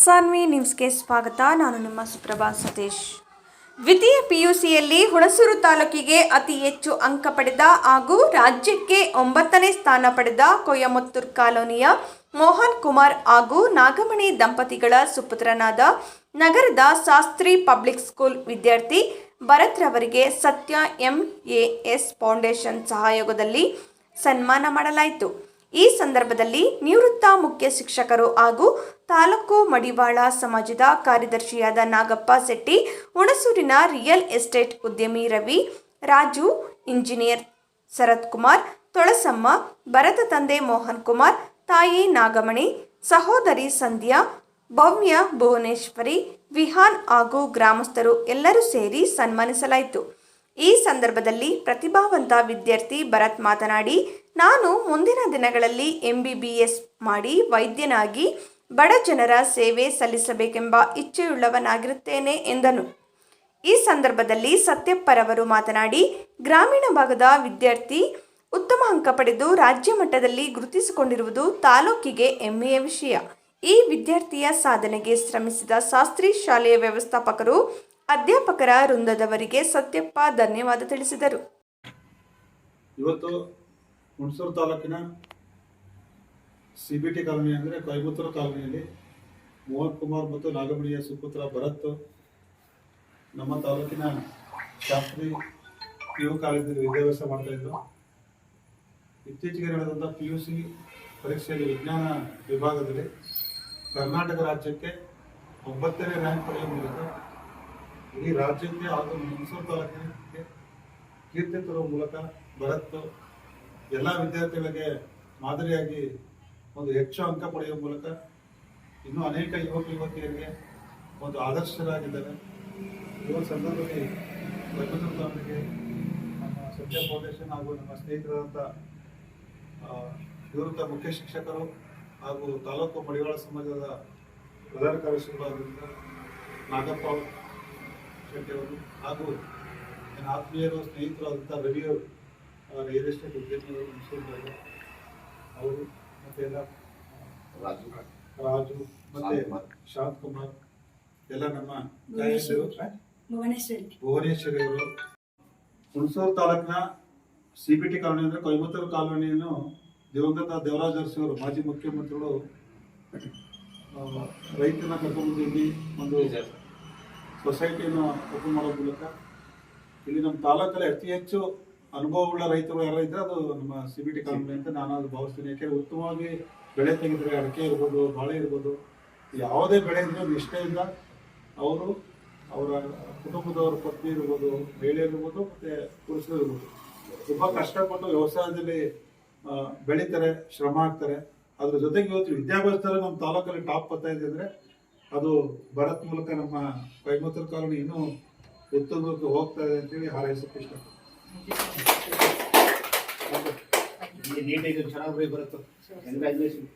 ಸಾನ್ವಿ ನ್ಯೂಸ್ಗೆ ಸ್ವಾಗತ. ನಾನು ನಿಮ್ಮ ಸುಪ್ರಭಾ ಸತೀಶ್. ದ್ವಿತೀಯ ಪಿಯುಸಿಯಲ್ಲಿ ಹುಣಸೂರು ತಾಲೂಕಿಗೆ ಅತಿ ಹೆಚ್ಚು ಅಂಕ ಪಡೆದ ಹಾಗೂ ರಾಜ್ಯಕ್ಕೆ 9ನೇ ಸ್ಥಾನ ಪಡೆದ ಕೊಯಮತ್ತೂರು ಕಾಲೋನಿಯ ಮೋಹನ್ ಕುಮಾರ್ ಹಾಗೂ ನಾಗಮಣಿ ದಂಪತಿಗಳ ಸುಪುತ್ರನಾದ ನಗರದ ಶಾಸ್ತ್ರಿ ಪಬ್ಲಿಕ್ ಸ್ಕೂಲ್ ವಿದ್ಯಾರ್ಥಿ ಭರತ್ ರವರಿಗೆ ಸತ್ಯ MAS ಫೌಂಡೇಶನ್ ಸಹಯೋಗದಲ್ಲಿ ಸನ್ಮಾನ ಮಾಡಲಾಯಿತು. ಈ ಸಂದರ್ಭದಲ್ಲಿ ನಿವೃತ್ತ ಮುಖ್ಯ ಶಿಕ್ಷಕರು ಹಾಗೂ ತಾಲೂಕು ಮಡಿವಾಳ ಸಮಾಜದ ಕಾರ್ಯದರ್ಶಿಯಾದ ನಾಗಪ್ಪ ಶೆಟ್ಟಿ, ಹುಣಸೂರಿನ ರಿಯಲ್ ಎಸ್ಟೇಟ್ ಉದ್ಯಮಿ ರವಿ, ರಾಜು, ಇಂಜಿನಿಯರ್ ಶರತ್ ಕುಮಾರ್, ತೊಳಸಮ್ಮ, ಭರತ ತಂದೆ ಮೋಹನ್ ಕುಮಾರ್, ತಾಯಿ ನಾಗಮಣಿ, ಸಹೋದರಿ ಸಂಧ್ಯಾ, ಭವ್ಯ, ಭುವನೇಶ್ವರಿ, ವಿಹಾನ್ ಹಾಗೂ ಗ್ರಾಮಸ್ಥರು ಎಲ್ಲರೂ ಸೇರಿ ಸನ್ಮಾನಿಸಲಾಯಿತು. ಈ ಸಂದರ್ಭದಲ್ಲಿ ಪ್ರತಿಭಾವಂತ ವಿದ್ಯಾರ್ಥಿ ಭರತ್ ಮಾತನಾಡಿ, ನಾನು ಮುಂದಿನ ದಿನಗಳಲ್ಲಿ MBBS ಮಾಡಿ ವೈದ್ಯನಾಗಿ ಬಡ ಜನರ ಸೇವೆ ಸಲ್ಲಿಸಬೇಕೆಂಬ ಇಚ್ಛೆಯುಳ್ಳವನಾಗಿರುತ್ತೇನೆ ಎಂದನು. ಈ ಸಂದರ್ಭದಲ್ಲಿ ಸತ್ಯಪ್ಪರವರು ಮಾತನಾಡಿ, ಗ್ರಾಮೀಣ ಭಾಗದ ವಿದ್ಯಾರ್ಥಿ ಉತ್ತಮ ಅಂಕ ಪಡೆದು ರಾಜ್ಯ ಮಟ್ಟದಲ್ಲಿ ಗುರುತಿಸಿಕೊಂಡಿರುವುದು ತಾಲೂಕಿಗೆ ಹೆಮ್ಮೆಯ ವಿಷಯ. ಈ ವಿದ್ಯಾರ್ಥಿಯ ಸಾಧನೆಗೆ ಶ್ರಮಿಸಿದ ಶಾಸ್ತ್ರಿ ಶಾಲೆಯ ವ್ಯವಸ್ಥಾಪಕರು, ಅಧ್ಯಾಪಕರ ವೃಂದದವರಿಗೆ ಸತ್ಯಪ್ಪ ಧನ್ಯವಾದ ತಿಳಿಸಿದರು. ಇವತ್ತು ಹುಣಸೂರು ತಾಲೂಕಿನ CBT ಕಾಲೋನಿ ಅಂದರೆ ಕೊಯಮತ್ತೂರು ಕಾಲೋನಿಯಲ್ಲಿ ಮೋಹನ್ ಕುಮಾರ್ ಮತ್ತು ನಾಗಮಣಿಯ ಸುಪುತ್ರ ಭರತ್ ನಮ್ಮ ತಾಲೂಕಿನ ಶಾಸ್ತ್ರಿ PU ಕಾಲೇಜಲ್ಲಿ ವಿದ್ಯಾಭ್ಯಾಸ ಮಾಡ್ತಾ ಇದ್ರು. ಇತ್ತೀಚೆಗೆ ನಡೆದಂಥ PUC ಪರೀಕ್ಷೆಯಲ್ಲಿ ವಿಜ್ಞಾನ ವಿಭಾಗದಲ್ಲಿ ಕರ್ನಾಟಕ ರಾಜ್ಯಕ್ಕೆ 9ನೇ ರ್ಯಾಂಕ್ ಪಡೆಯುವ ಮೂಲಕ ಇಡೀ ರಾಜ್ಯಕ್ಕೆ ಹಾಗೂ ಹುಣಸೂರು ತಾಲೂಕಿಗೆ ಕೀರ್ತಿ ತರುವ ಮೂಲಕ ಭರತ್ ಎಲ್ಲ ವಿದ್ಯಾರ್ಥಿಗಳಿಗೆ ಮಾದರಿಯಾಗಿ ಒಂದು ಹೆಚ್ಚು ಅಂಕ ಪಡೆಯುವ ಮೂಲಕ ಇನ್ನೂ ಅನೇಕ ಯುವಕ ಯುವತಿಯರಿಗೆ ಒಂದು ಆದರ್ಶರಾಗಿದ್ದಾರೆ. ಈ ಸಂದರ್ಭದಲ್ಲಿ ಕೊಯಮತ್ತೂರು ತಾಲೂಕಿಗೆ ನಮ್ಮ ಸತ್ಯ ಫೌಂಡೇಶನ್ ಹಾಗೂ ನಮ್ಮ ಸ್ನೇಹಿತರಾದಂಥ ನಿವೃತ್ತ ಮುಖ್ಯ ಶಿಕ್ಷಕರು ಹಾಗೂ ತಾಲೂಕು ಮಡಿವಾಳ ಸಮಾಜದ ಪ್ರಧಾನ ಕಾರ್ಯದರ್ಶಿಗಳಾದಂಥ ನಾಗಪ್ಪ ಶೆಟ್ಟಿ ಅವರು ಹಾಗೂ ನನ್ನ ಆತ್ಮೀಯರು ಸ್ನೇಹಿತರಾದಂಥ ರವಿಯವರು, ರಿಯಲ್ ಎಸ್ಟೇಟ್ ಉದ್ಯಮಿಗಳು ಹುಣಸೂರಿನಲ್ಲಿ ಅವರು, ಮತ್ತು ಎಲ್ಲ ರಾಜು ಮತ್ತು ಶಾಂತ್ ಕುಮಾರ್, ಎಲ್ಲ ನಮ್ಮ ಭುವನೇಶ್ವರಿ ಅವರು. ಹುಣಸೂರು ತಾಲೂಕಿನ CBT ಕಾಲೋನಿ ಅಂದರೆ ಕೊಯಮತ್ತೂರು ಕಾಲೋನಿಯನ್ನು ದಿವಂಗತ ದೇವರಾಜ ಅರಸು ಅವರು, ಮಾಜಿ ಮುಖ್ಯಮಂತ್ರಿಗಳು, ರೈತನ ಕರ್ಕೊಂಡು ಇಲ್ಲಿ ಒಂದು ಸೊಸೈಟಿಯನ್ನು ಓಪನ್ ಮಾಡೋ ಮೂಲಕ ಇಲ್ಲಿ ನಮ್ಮ ತಾಲೂಕಲ್ಲಿ ಅತಿ ಹೆಚ್ಚು ಅನುಭವವುಳ್ಳ ರೈತರು ಯಾರು ಇದ್ದರೆ ಅದು ನಮ್ಮ CBT ಕಾಲೋನಿ ಅಂತ ನಾನು ಅದು ಭಾವಿಸ್ತೀನಿ. ಯಾಕೆಂದರೆ ಉತ್ತಮವಾಗಿ ಬೆಳೆ ತೆಗೆದರೆ ಅಡಿಕೆ ಇರ್ಬೋದು, ಬಾಳೆ ಇರ್ಬೋದು, ಯಾವುದೇ ಬೆಳೆ ಇದ್ದರೂ ನಿಷ್ಠೆಯಿಂದ ಅವರು, ಅವರ ಕುಟುಂಬದವರ ಪತ್ನಿ ಇರ್ಬೋದು, ಮಹಿಳೆಯರು ಇರ್ಬೋದು, ಮತ್ತು ಪುರುಷರು ಇರ್ಬೋದು, ತುಂಬ ಕಷ್ಟಪಟ್ಟು ವ್ಯವಸಾಯದಲ್ಲಿ ಬೆಳೀತಾರೆ, ಶ್ರಮ ಹಾಕ್ತಾರೆ. ಅದ್ರ ಜೊತೆಗೆ ಇವತ್ತು ವಿದ್ಯಾಭ್ಯಾಸದಲ್ಲಿ ನಮ್ಮ ತಾಲೂಕಲ್ಲಿ ಟಾಪ್ ಬರ್ತಾ ಇದೆ ಅಂದರೆ ಅದು ಭರತ್ ಮೂಲಕ ನಮ್ಮ ಕೊಯಮತ್ತೂರು ಕಾಲೋನಿ ಇನ್ನೂ ಉತ್ತಮಕ್ಕೆ ಹೋಗ್ತಾ ಇದೆ ಅಂತೇಳಿ ಹಾರೈಸಕ್ಕೆ ಇಷ್ಟಪಡ್ತೀನಿ. ನೀಟಾಗಿ ಚೆನ್ನಾಗಿ ಬರುತ್ತೆ. ಕಂಗ್ರ್ಯಾಚುಲೇಷನ್.